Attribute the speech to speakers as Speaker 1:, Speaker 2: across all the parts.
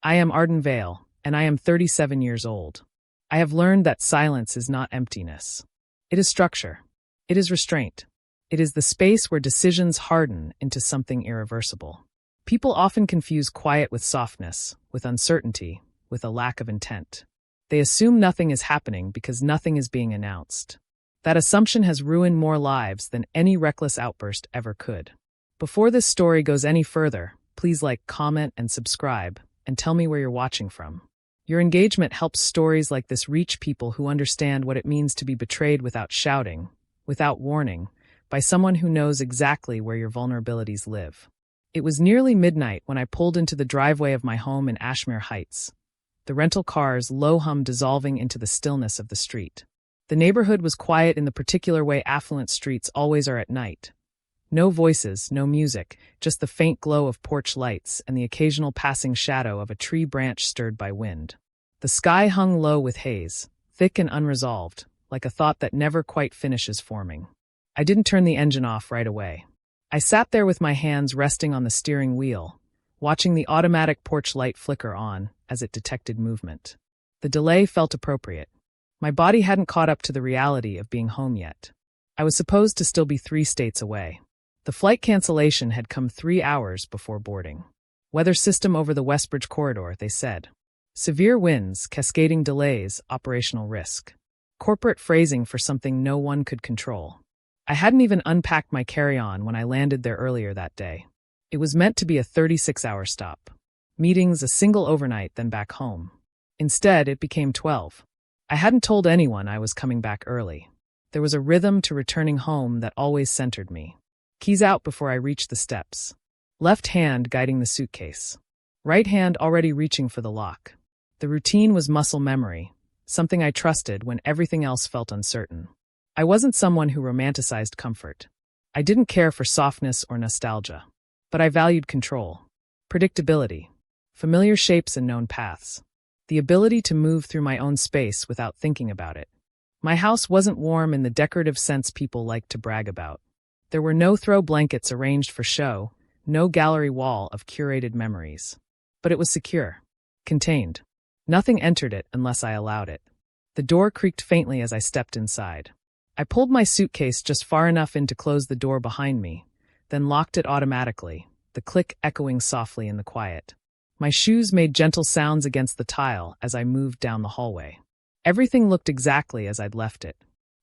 Speaker 1: I am Arden Vale, and I am 37 years old. I have learned that silence is not emptiness. It is structure. It is restraint. It is the space where decisions harden into something irreversible. People often confuse quiet with softness, with uncertainty, with a lack of intent. They assume nothing is happening because nothing is being announced. That assumption has ruined more lives than any reckless outburst ever could. Before this story goes any further, please like, comment, and subscribe, and tell me where you're watching from. Your engagement helps stories like this reach people who understand what it means to be betrayed without shouting, without warning, by someone who knows exactly where your vulnerabilities live. It was nearly midnight when I pulled into the driveway of my home in Ashmere Heights, the rental car's low hum dissolving into the stillness of the street. The neighborhood was quiet in the particular way affluent streets always are at night. No voices, no music, just the faint glow of porch lights and the occasional passing shadow of a tree branch stirred by wind. The sky hung low with haze, thick and unresolved, like a thought that never quite finishes forming. I didn't turn the engine off right away. I sat there with my hands resting on the steering wheel, watching the automatic porch light flicker on as it detected movement. The delay felt appropriate. My body hadn't caught up to the reality of being home yet. I was supposed to still be 3 states away. The flight cancellation had come 3 hours before boarding. Weather system over the Westbridge corridor, they said. Severe winds, cascading delays, operational risk. Corporate phrasing for something no one could control. I hadn't even unpacked my carry-on when I landed there earlier that day. It was meant to be a 36-hour stop. Meetings, a single overnight, then back home. Instead, it became 12. I hadn't told anyone I was coming back early. There was a rhythm to returning home that always centered me. Keys out before I reached the steps. Left hand guiding the suitcase. Right hand already reaching for the lock. The routine was muscle memory, something I trusted when everything else felt uncertain. I wasn't someone who romanticized comfort. I didn't care for softness or nostalgia. But I valued control. Predictability. Familiar shapes and known paths. The ability to move through my own space without thinking about it. My house wasn't warm in the decorative sense people like to brag about. There were no throw blankets arranged for show, no gallery wall of curated memories. But it was secure. Contained. Nothing entered it unless I allowed it. The door creaked faintly as I stepped inside. I pulled my suitcase just far enough in to close the door behind me, then locked it automatically, the click echoing softly in the quiet. My shoes made gentle sounds against the tile as I moved down the hallway. Everything looked exactly as I'd left it.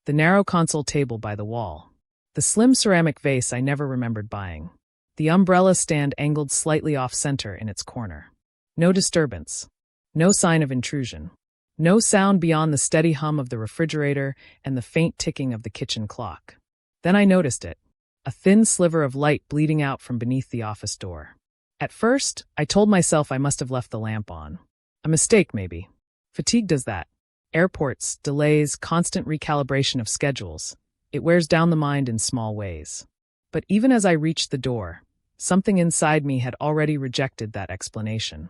Speaker 1: The narrow console table by the wall. The slim ceramic vase I never remembered buying. The umbrella stand angled slightly off-center in its corner. No disturbance. No sign of intrusion. No sound beyond the steady hum of the refrigerator and the faint ticking of the kitchen clock. Then I noticed it. A thin sliver of light bleeding out from beneath the office door. At first, I told myself I must have left the lamp on. A mistake, maybe. Fatigue does that. Airports, delays, constant recalibration of schedules. It wears down the mind in small ways. But even as I reached the door, something inside me had already rejected that explanation.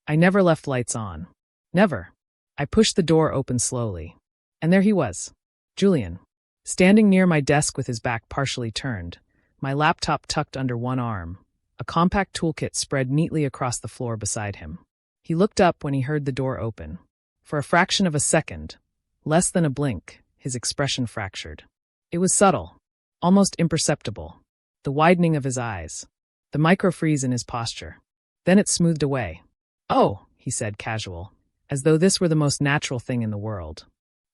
Speaker 1: I never left lights on. Never. I pushed the door open slowly. And there he was. Julian. Standing near my desk with his back partially turned, my laptop tucked under one arm, a compact toolkit spread neatly across the floor beside him. He looked up when he heard the door open. For a fraction of a second, less than a blink, his expression fractured. It was subtle, almost imperceptible. The widening of his eyes, the micro-freeze in his posture. Then it smoothed away. "Oh," he said, casual, as though this were the most natural thing in the world.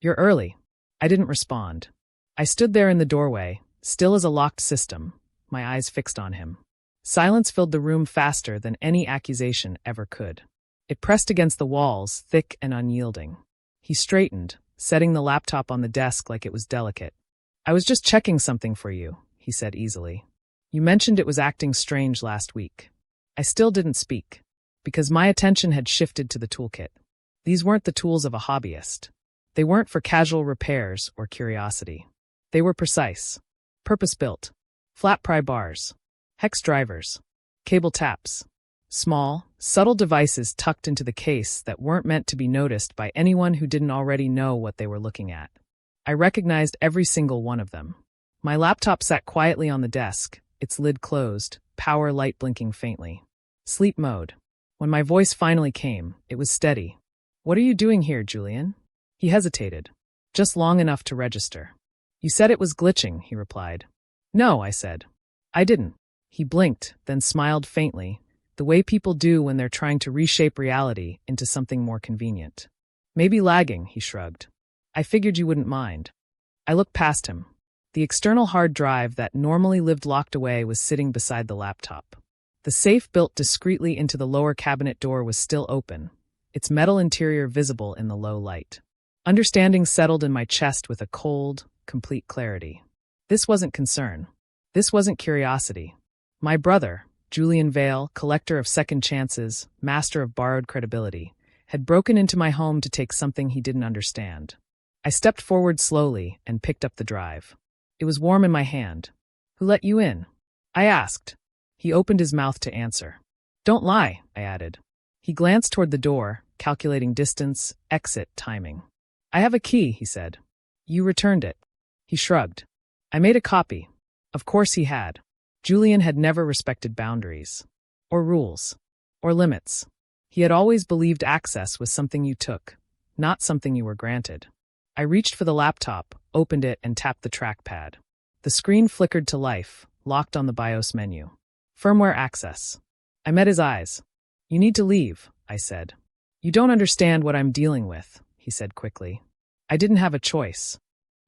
Speaker 1: "You're early." I didn't respond. I stood there in the doorway, still as a locked system, my eyes fixed on him. Silence filled the room faster than any accusation ever could. It pressed against the walls, thick and unyielding. He straightened, setting the laptop on the desk like it was delicate. "I was just checking something for you," he said easily. "You mentioned it was acting strange last week." I still didn't speak, because my attention had shifted to the toolkit. These weren't the tools of a hobbyist. They weren't for casual repairs or curiosity. They were precise, purpose-built, flat pry bars, hex drivers, cable taps, small, subtle devices tucked into the case that weren't meant to be noticed by anyone who didn't already know what they were looking at. I recognized every single one of them. My laptop sat quietly on the desk, its lid closed, power light blinking faintly. Sleep mode. When my voice finally came, it was steady. "What are you doing here, Julian?" He hesitated, just long enough to register. "You said it was glitching," he replied. "No," I said. "I didn't." He blinked, then smiled faintly, the way people do when they're trying to reshape reality into something more convenient. "Maybe lagging," he shrugged. "I figured you wouldn't mind." I looked past him. The external hard drive that normally lived locked away was sitting beside the laptop. The safe built discreetly into the lower cabinet door was still open, its metal interior visible in the low light. Understanding settled in my chest with a cold, complete clarity. This wasn't concern. This wasn't curiosity. My brother, Julian Vale, collector of second chances, master of borrowed credibility, had broken into my home to take something he didn't understand. I stepped forward slowly and picked up the drive. It was warm in my hand. "Who let you in?" I asked. He opened his mouth to answer. "Don't lie," I added. He glanced toward the door, calculating distance, exit, timing. "I have a key," he said. "You returned it." He shrugged. "I made a copy." Of course he had. Julian had never respected boundaries. Or rules. Or limits. He had always believed access was something you took, not something you were granted. I reached for the laptop, opened it, and tapped the trackpad. The screen flickered to life, locked on the BIOS menu. Firmware access. I met his eyes. "You need to leave," I said. "You don't understand what I'm dealing with," he said quickly. "I didn't have a choice."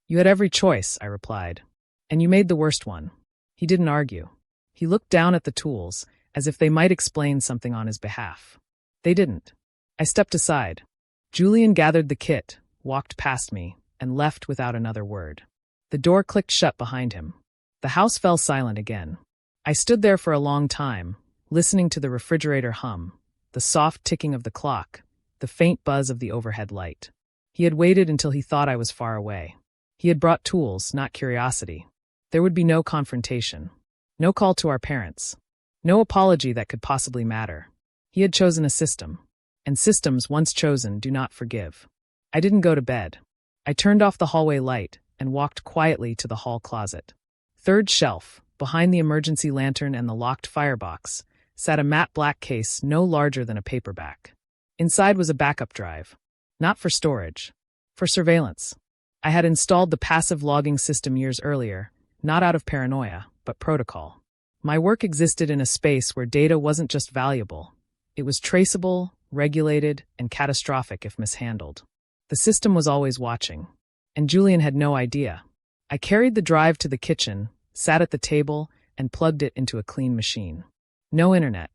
Speaker 1: "You had every choice," I replied. "And you made the worst one." He didn't argue. He looked down at the tools, as if they might explain something on his behalf. They didn't. I stepped aside. Julian gathered the kit, walked past me, and left without another word. The door clicked shut behind him. The house fell silent again. I stood there for a long time, listening to the refrigerator hum, the soft ticking of the clock, the faint buzz of the overhead light. He had waited until he thought I was far away. He had brought tools, not curiosity. There would be no confrontation. No call to our parents. No apology that could possibly matter. He had chosen a system. And systems, once chosen, do not forgive. I didn't go to bed. I turned off the hallway light and walked quietly to the hall closet. Third shelf, behind the emergency lantern and the locked firebox, sat a matte black case no larger than a paperback. Inside was a backup drive. Not for storage. For surveillance. I had installed the passive logging system years earlier, not out of paranoia, but protocol. My work existed in a space where data wasn't just valuable. It was traceable, regulated, and catastrophic if mishandled. The system was always watching. And Julian had no idea. I carried the drive to the kitchen, sat at the table, and plugged it into a clean machine. No internet.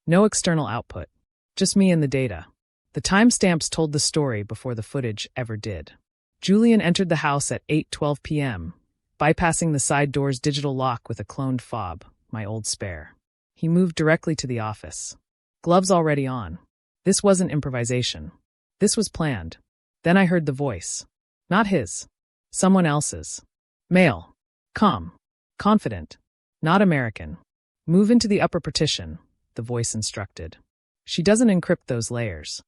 Speaker 1: No external output. Just me and the data. The timestamps told the story before the footage ever did. Julian entered the house at 8:12 p.m., bypassing the side door's digital lock with a cloned fob, my old spare. He moved directly to the office. Gloves already on. This wasn't improvisation. This was planned. Then I heard the voice. Not his. Someone else's. Male. Calm. Confident. Not American. "Move into the upper partition," the voice instructed. "She doesn't encrypt those layers."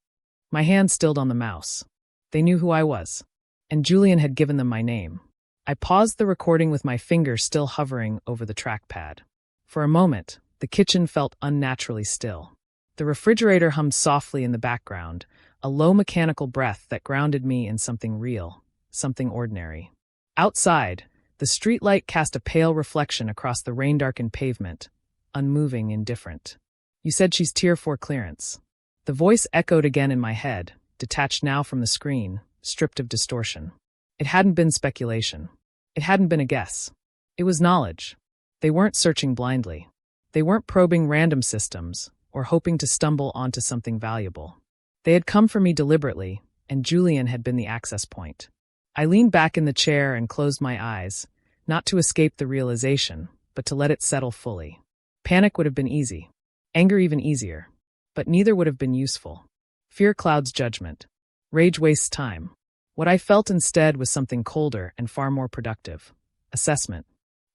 Speaker 1: My hand stilled on the mouse. They knew who I was. And Julian had given them my name. I paused the recording with my finger still hovering over the trackpad. For a moment, the kitchen felt unnaturally still. The refrigerator hummed softly in the background, a low mechanical breath that grounded me in something real, something ordinary. Outside, the streetlight cast a pale reflection across the rain-darkened pavement, unmoving, indifferent. "You said she's Tier 4 clearance." The voice echoed again in my head, detached now from the screen, stripped of distortion. It hadn't been speculation. It hadn't been a guess. It was knowledge. They weren't searching blindly. They weren't probing random systems, or hoping to stumble onto something valuable. They had come for me deliberately, and Julian had been the access point. I leaned back in the chair and closed my eyes, not to escape the realization, but to let it settle fully. Panic would have been easy. Anger even easier. But neither would have been useful. Fear clouds judgment. Rage wastes time. What I felt instead was something colder and far more productive. Assessment.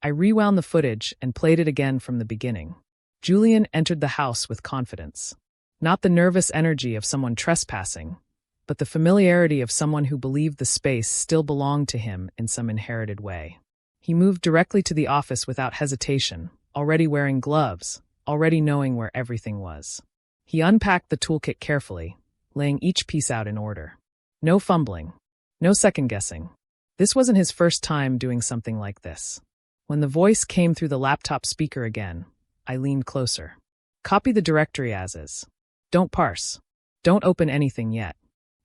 Speaker 1: I rewound the footage and played it again from the beginning. Julian entered the house with confidence. Not the nervous energy of someone trespassing, but the familiarity of someone who believed the space still belonged to him in some inherited way. He moved directly to the office without hesitation, already wearing gloves, already knowing where everything was. He unpacked the toolkit carefully, laying each piece out in order. No fumbling. No second-guessing. This wasn't his first time doing something like this. When the voice came through the laptop speaker again, I leaned closer. Copy the directory as is. Don't parse. Don't open anything yet.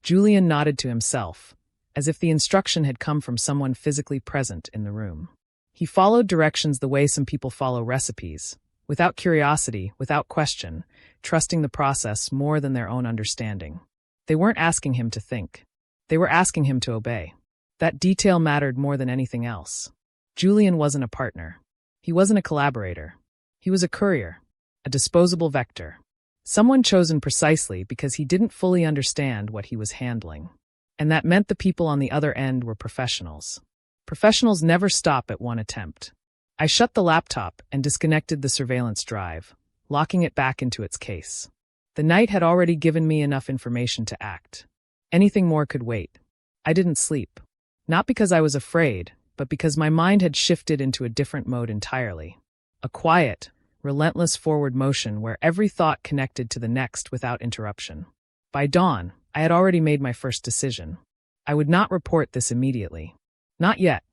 Speaker 1: Julian nodded to himself, as if the instruction had come from someone physically present in the room. He followed directions the way some people follow recipes, without curiosity, without question, trusting the process more than their own understanding. They weren't asking him to think. They were asking him to obey. That detail mattered more than anything else. Julian wasn't a partner. He wasn't a collaborator. He was a courier, a disposable vector. Someone chosen precisely because he didn't fully understand what he was handling. And that meant the people on the other end were professionals. Professionals never stop at one attempt. I shut the laptop and disconnected the surveillance drive, locking it back into its case. The night had already given me enough information to act. Anything more could wait. I didn't sleep. Not because I was afraid, but because my mind had shifted into a different mode entirely. A quiet, relentless forward motion where every thought connected to the next without interruption. By dawn, I had already made my first decision. I would not report this immediately. Not yet.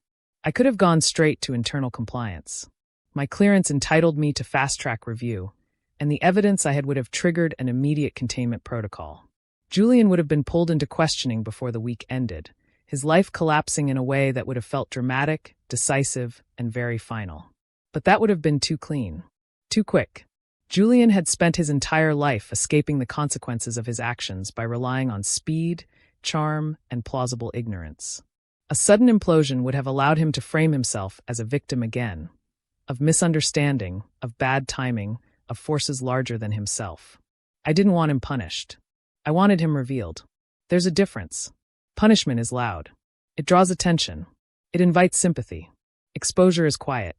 Speaker 1: I could have gone straight to internal compliance. My clearance entitled me to fast-track review, and the evidence I had would have triggered an immediate containment protocol. Julian would have been pulled into questioning before the week ended, his life collapsing in a way that would have felt dramatic, decisive, and very final. But that would have been too clean. Too quick. Julian had spent his entire life escaping the consequences of his actions by relying on speed, charm, and plausible ignorance. A sudden implosion would have allowed him to frame himself as a victim again, of misunderstanding, of bad timing, of forces larger than himself. I didn't want him punished. I wanted him revealed. There's a difference. Punishment is loud. It draws attention. It invites sympathy. Exposure is quiet.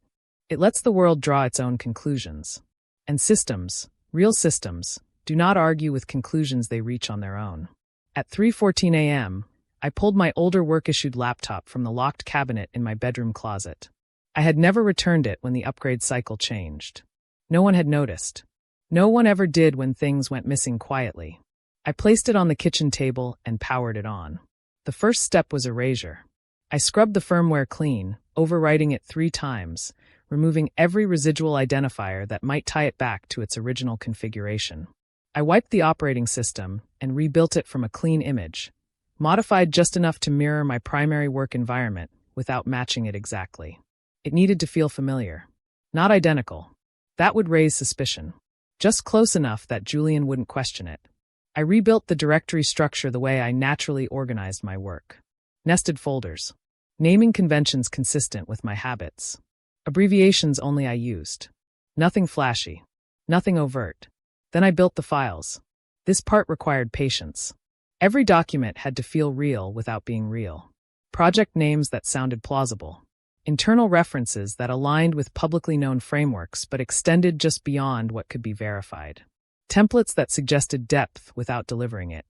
Speaker 1: It lets the world draw its own conclusions. And systems, real systems, do not argue with conclusions they reach on their own. At 3:14 a.m., I pulled my older work-issued laptop from the locked cabinet in my bedroom closet. I had never returned it when the upgrade cycle changed. No one had noticed. No one ever did when things went missing quietly. I placed it on the kitchen table and powered it on. The first step was erasure. I scrubbed the firmware clean, overwriting it 3 times, removing every residual identifier that might tie it back to its original configuration. I wiped the operating system and rebuilt it from a clean image, modified just enough to mirror my primary work environment without matching it exactly. It needed to feel familiar. Not identical. That would raise suspicion. Just close enough that Julian wouldn't question it. I rebuilt the directory structure the way I naturally organized my work. Nested folders. Naming conventions consistent with my habits. Abbreviations only I used. Nothing flashy. Nothing overt. Then I built the files. This part required patience. Every document had to feel real without being real. Project names that sounded plausible. Internal references that aligned with publicly known frameworks but extended just beyond what could be verified. Templates that suggested depth without delivering it.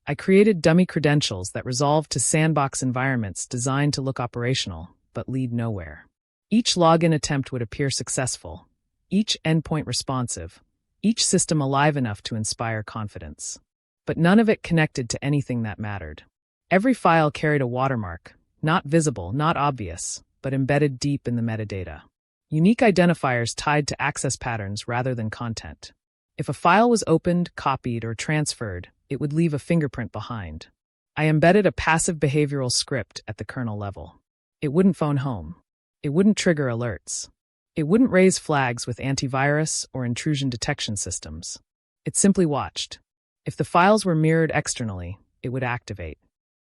Speaker 1: I created dummy credentials that resolved to sandbox environments designed to look operational but lead nowhere. Each login attempt would appear successful, each endpoint responsive, each system alive enough to inspire confidence. But none of it connected to anything that mattered. Every file carried a watermark, not visible, not obvious, but embedded deep in the metadata. Unique identifiers tied to access patterns rather than content. If a file was opened, copied, or transferred, it would leave a fingerprint behind. I embedded a passive behavioral script at the kernel level. It wouldn't phone home. It wouldn't trigger alerts. It wouldn't raise flags with antivirus or intrusion detection systems. It simply watched. If the files were mirrored externally, it would activate.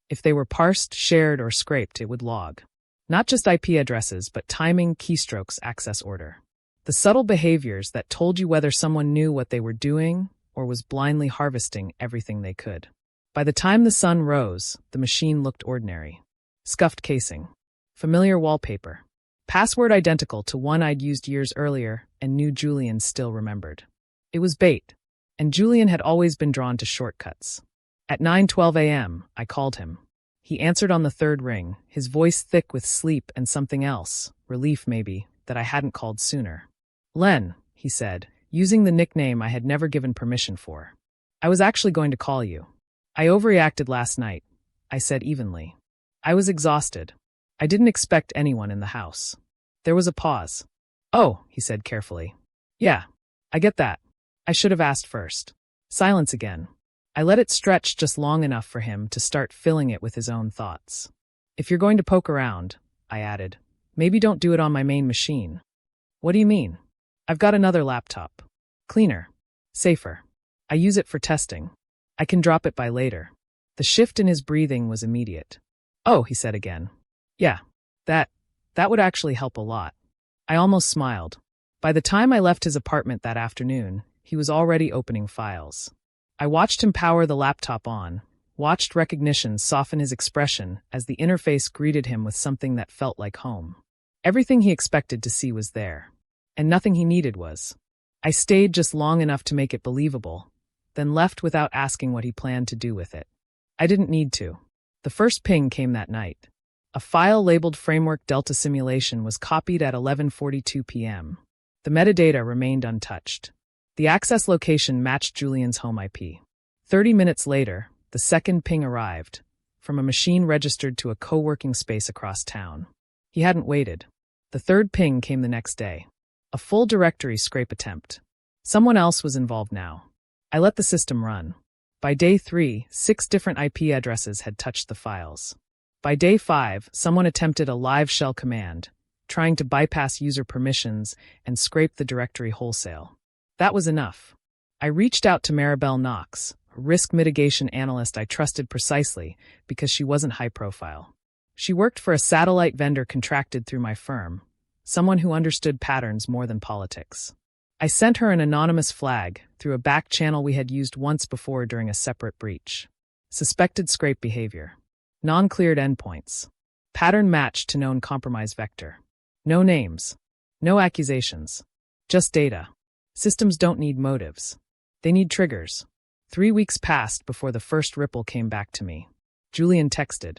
Speaker 1: If they were parsed, shared, or scraped, it would log. Not just IP addresses, but timing, keystrokes, access order. The subtle behaviors that told you whether someone knew what they were doing or was blindly harvesting everything they could. By the time the sun rose, the machine looked ordinary. Scuffed casing. Familiar wallpaper. Password identical to one I'd used years earlier and knew Julian still remembered. It was bait, and Julian had always been drawn to shortcuts. At 9:12 a.m., I called him. He answered on the third ring, his voice thick with sleep and something else, relief maybe, that I hadn't called sooner. "Len," he said, using the nickname I had never given permission for. I was actually going to call you. I overreacted last night, I said evenly. I was exhausted. I didn't expect anyone in the house. There was a pause. Oh, he said carefully. Yeah, I get that. I should have asked first. Silence again. I let it stretch just long enough for him to start filling it with his own thoughts. If you're going to poke around, I added, maybe don't do it on my main machine. What do you mean? I've got another laptop. Cleaner. Safer. I use it for testing. I can drop it by later. The shift in his breathing was immediate. Oh, he said again. Yeah, that would actually help a lot. I almost smiled. By the time I left his apartment that afternoon, he was already opening files. I watched him power the laptop on, watched recognition soften his expression as the interface greeted him with something that felt like home. Everything he expected to see was there, and nothing he needed was. I stayed just long enough to make it believable, then left without asking what he planned to do with it. I didn't need to. The first ping came that night. A file labeled Framework Delta Simulation was copied at 11:42 p.m. The metadata remained untouched. The access location matched Julian's home IP. 30 minutes later, the second ping arrived, from a machine registered to a co-working space across town. He hadn't waited. The third ping came the next day. A full directory scrape attempt. Someone else was involved now. I let the system run. By day 3, 6 different IP addresses had touched the files. By day 5, someone attempted a live shell command, trying to bypass user permissions and scrape the directory wholesale. That was enough. I reached out to Maribel Knox, a risk mitigation analyst I trusted precisely because she wasn't high profile. She worked for a satellite vendor contracted through my firm, someone who understood patterns more than politics. I sent her an anonymous flag through a back channel we had used once before during a separate breach. Suspected scrape behavior. Non-cleared endpoints. Pattern matched to known compromise vector. No names. No accusations. Just data. Systems don't need motives. They need triggers. 3 weeks passed before the first ripple came back to me. Julian texted.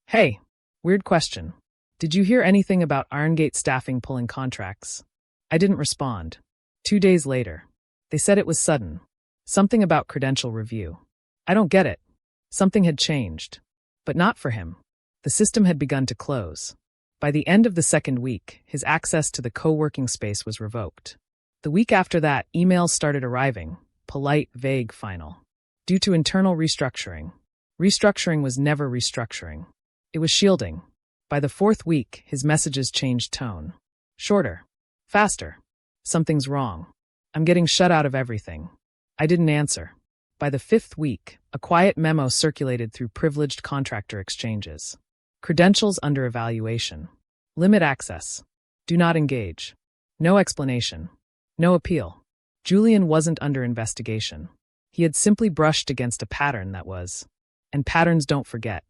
Speaker 1: Hey, weird question. Did you hear anything about Irongate Staffing pulling contracts? I didn't respond. 2 days later. They said it was sudden. Something about credential review. I don't get it. Something had changed. But not for him. The system had begun to close. By the end of the second week, his access to the co-working space was revoked. The week after that, emails started arriving. Polite, vague, final. Due to internal restructuring. Restructuring was never restructuring. It was shielding. By the 4th week, his messages changed tone. Shorter. Faster. Something's wrong. I'm getting shut out of everything. I didn't answer. By the 5th week, a quiet memo circulated through privileged contractor exchanges. Credentials under evaluation. Limit access. Do not engage. No explanation. No appeal. Julian wasn't under investigation. He had simply brushed against a pattern that was. And patterns don't forget.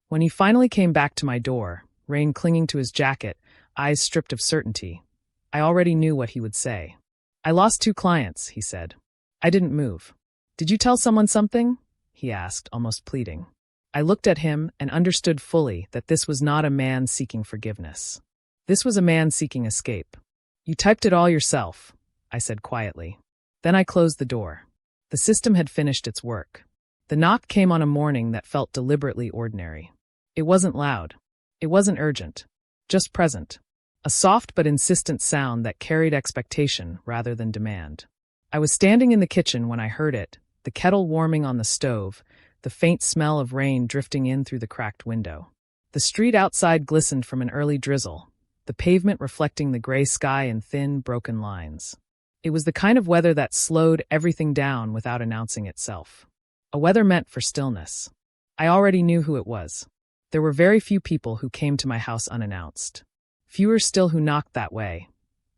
Speaker 1: When he finally came back to my door, rain clinging to his jacket, eyes stripped of certainty, I already knew what he would say. I lost 2 clients, he said. I didn't move. Did you tell someone something? He asked, almost pleading. I looked at him and understood fully that this was not a man seeking forgiveness. This was a man seeking escape. You typed it all yourself, I said quietly. Then I closed the door. The system had finished its work. The knock came on a morning that felt deliberately ordinary. It wasn't loud. It wasn't urgent. Just present. A soft but insistent sound that carried expectation rather than demand. I was standing in the kitchen when I heard it, the kettle warming on the stove, the faint smell of rain drifting in through the cracked window. The street outside glistened from an early drizzle, the pavement reflecting the gray sky in thin, broken lines. It was the kind of weather that slowed everything down without announcing itself. A weather meant for stillness. I already knew who it was. There were very few people who came to my house unannounced. Fewer still who knocked that way.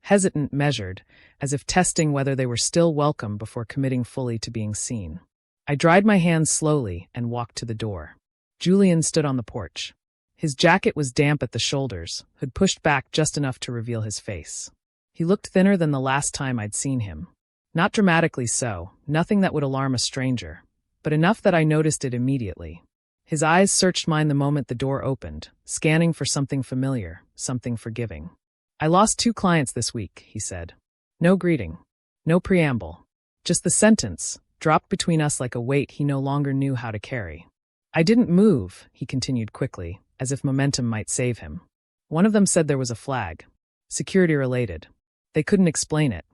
Speaker 1: Hesitant, measured, as if testing whether they were still welcome before committing fully to being seen. I dried my hands slowly and walked to the door. Julian stood on the porch. His jacket was damp at the shoulders, hood pushed back just enough to reveal his face. He looked thinner than the last time I'd seen him. Not dramatically so, nothing that would alarm a stranger, but enough that I noticed it immediately. His eyes searched mine the moment the door opened, scanning for something familiar, something forgiving. I lost 2 clients this week, he said. No greeting. No preamble. Just the sentence, dropped between us like a weight he no longer knew how to carry. I didn't move, he continued quickly, as if momentum might save him. One of them said there was a flag. Security-related. They couldn't explain it.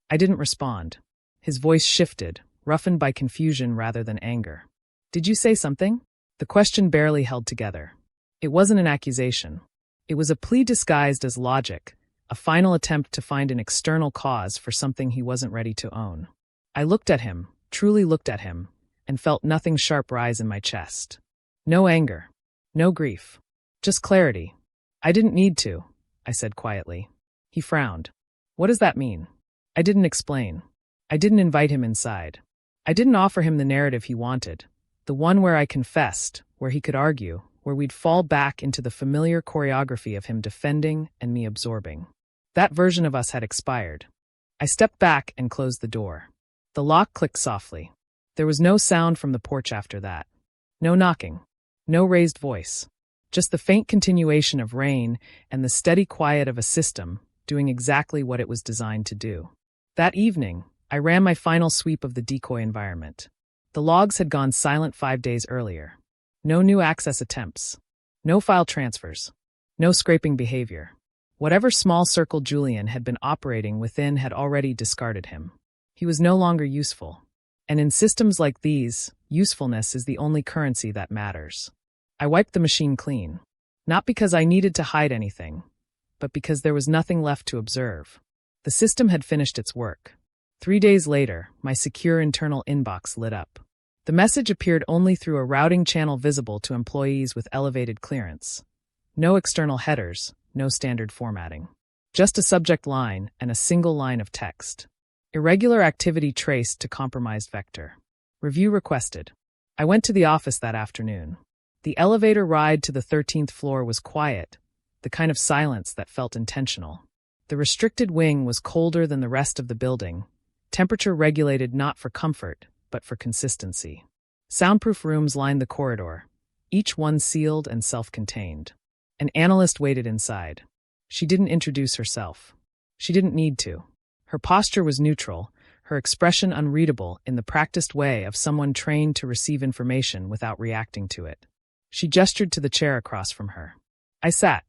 Speaker 1: I didn't respond. His voice shifted, roughened by confusion rather than anger. Did you say something? The question barely held together. It wasn't an accusation. It was a plea disguised as logic, a final attempt to find an external cause for something he wasn't ready to own. I looked at him, truly looked at him, and felt nothing sharp rise in my chest. No anger. No grief. Just clarity. I didn't need to, I said quietly. He frowned. What does that mean? I didn't explain. I didn't invite him inside. I didn't offer him the narrative he wanted, the one where I confessed, where he could argue, where we'd fall back into the familiar choreography of him defending and me absorbing. That version of us had expired. I stepped back and closed the door. The lock clicked softly. There was no sound from the porch after that. No knocking. No raised voice. Just the faint continuation of rain and the steady quiet of a system doing exactly what it was designed to do. That evening, I ran my final sweep of the decoy environment. The logs had gone silent 5 days earlier. No new access attempts. No file transfers. No scraping behavior. Whatever small circle Julian had been operating within had already discarded him. He was no longer useful. And in systems like these, usefulness is the only currency that matters. I wiped the machine clean. Not because I needed to hide anything, but because there was nothing left to observe. The system had finished its work. 3 days later, my secure internal inbox lit up. The message appeared only through a routing channel visible to employees with elevated clearance. No external headers, no standard formatting. Just a subject line and a single line of text. Irregular activity traced to compromised vector. Review requested. I went to the office that afternoon. The elevator ride to the 13th floor was quiet, the kind of silence that felt intentional. The restricted wing was colder than the rest of the building, temperature regulated not for comfort, but for consistency. Soundproof rooms lined the corridor, each one sealed and self-contained. An analyst waited inside. She didn't introduce herself. She didn't need to. Her posture was neutral, her expression unreadable in the practiced way of someone trained to receive information without reacting to it. She gestured to the chair across from her. I sat.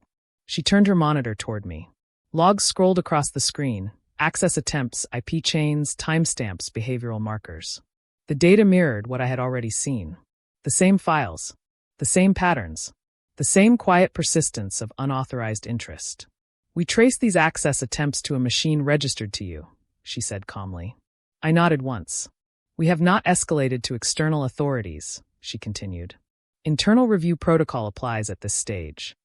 Speaker 1: She turned her monitor toward me. Logs scrolled across the screen, access attempts, IP chains, timestamps, behavioral markers. The data mirrored what I had already seen. The same files, the same patterns, the same quiet persistence of unauthorized interest. We traced these access attempts to a machine registered to you, she said calmly. I nodded once. We have not escalated to external authorities, she continued. Internal review protocol applies at this stage.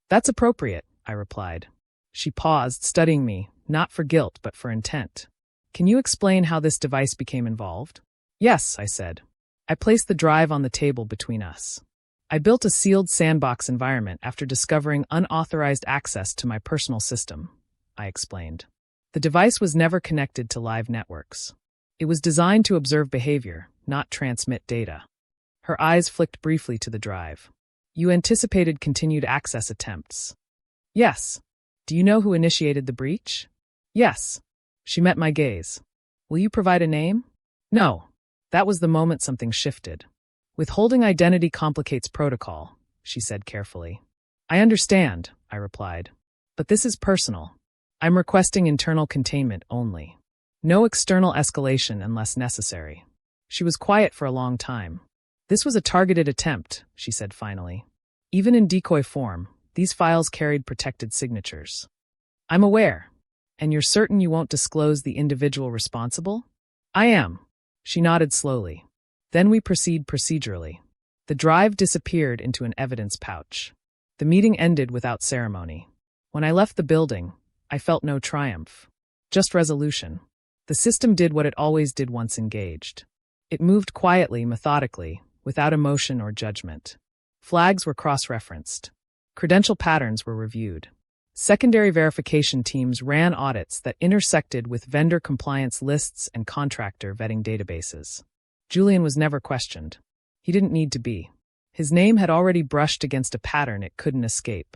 Speaker 1: That's appropriate, I replied. She paused, studying me, not for guilt but for intent. Can you explain how this device became involved? Yes, I said. I placed the drive on the table between us. I built a sealed sandbox environment after discovering unauthorized access to my personal system, I explained. The device was never connected to live networks. It was designed to observe behavior, not transmit data. Her eyes flicked briefly to the drive. You anticipated continued access attempts. Yes. Do you know who initiated the breach? Yes. She met my gaze. Will you provide a name? No. That was the moment something shifted. Withholding identity complicates protocol, she said carefully. I understand, I replied. But this is personal. I'm requesting internal containment only. No external escalation unless necessary. She was quiet for a long time. This was a targeted attempt, she said finally. Even in decoy form, these files carried protected signatures. I'm aware. And you're certain you won't disclose the individual responsible? I am. She nodded slowly. Then we proceed procedurally. The drive disappeared into an evidence pouch. The meeting ended without ceremony. When I left the building, I felt no triumph. Just resolution. The system did what it always did once engaged. It moved quietly, methodically, without emotion or judgment. Flags were cross-referenced. Credential patterns were reviewed. Secondary verification teams ran audits that intersected with vendor compliance lists and contractor vetting databases. Julian was never questioned. He didn't need to be. His name had already brushed against a pattern it couldn't escape.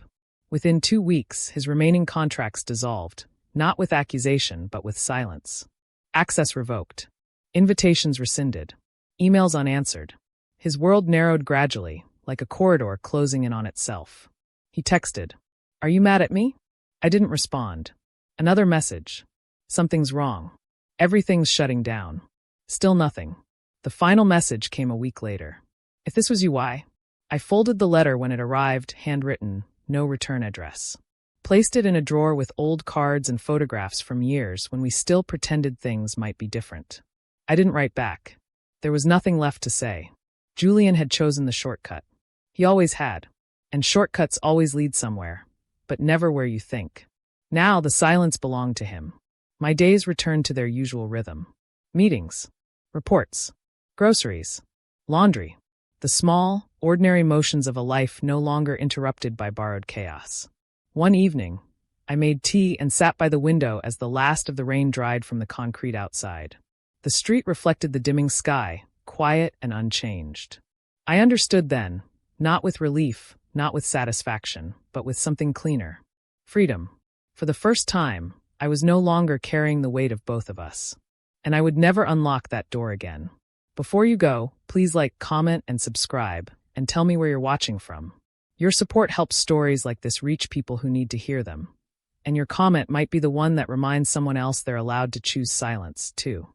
Speaker 1: Within 2 weeks, his remaining contracts dissolved, not with accusation but with silence. Access revoked. Invitations rescinded. Emails unanswered. His world narrowed gradually, like a corridor closing in on itself. He texted, "Are you mad at me?" I didn't respond. Another message. "Something's wrong. Everything's shutting down." Still nothing. The final message came a week later. "If this was you, why?" I folded the letter when it arrived, handwritten, no return address. Placed it in a drawer with old cards and photographs from years when we still pretended things might be different. I didn't write back. There was nothing left to say. Julian had chosen the shortcut. He always had. And shortcuts always lead somewhere, but never where you think. Now the silence belonged to him. My days returned to their usual rhythm. Meetings. Reports. Groceries. Laundry. The small, ordinary motions of a life no longer interrupted by borrowed chaos. One evening, I made tea and sat by the window as the last of the rain dried from the concrete outside. The street reflected the dimming sky, quiet and unchanged. I understood then, not with relief, not with satisfaction, but with something cleaner. Freedom. For the first time, I was no longer carrying the weight of both of us. And I would never unlock that door again. Before you go, please like, comment, and subscribe, and tell me where you're watching from. Your support helps stories like this reach people who need to hear them. And your comment might be the one that reminds someone else they're allowed to choose silence, too.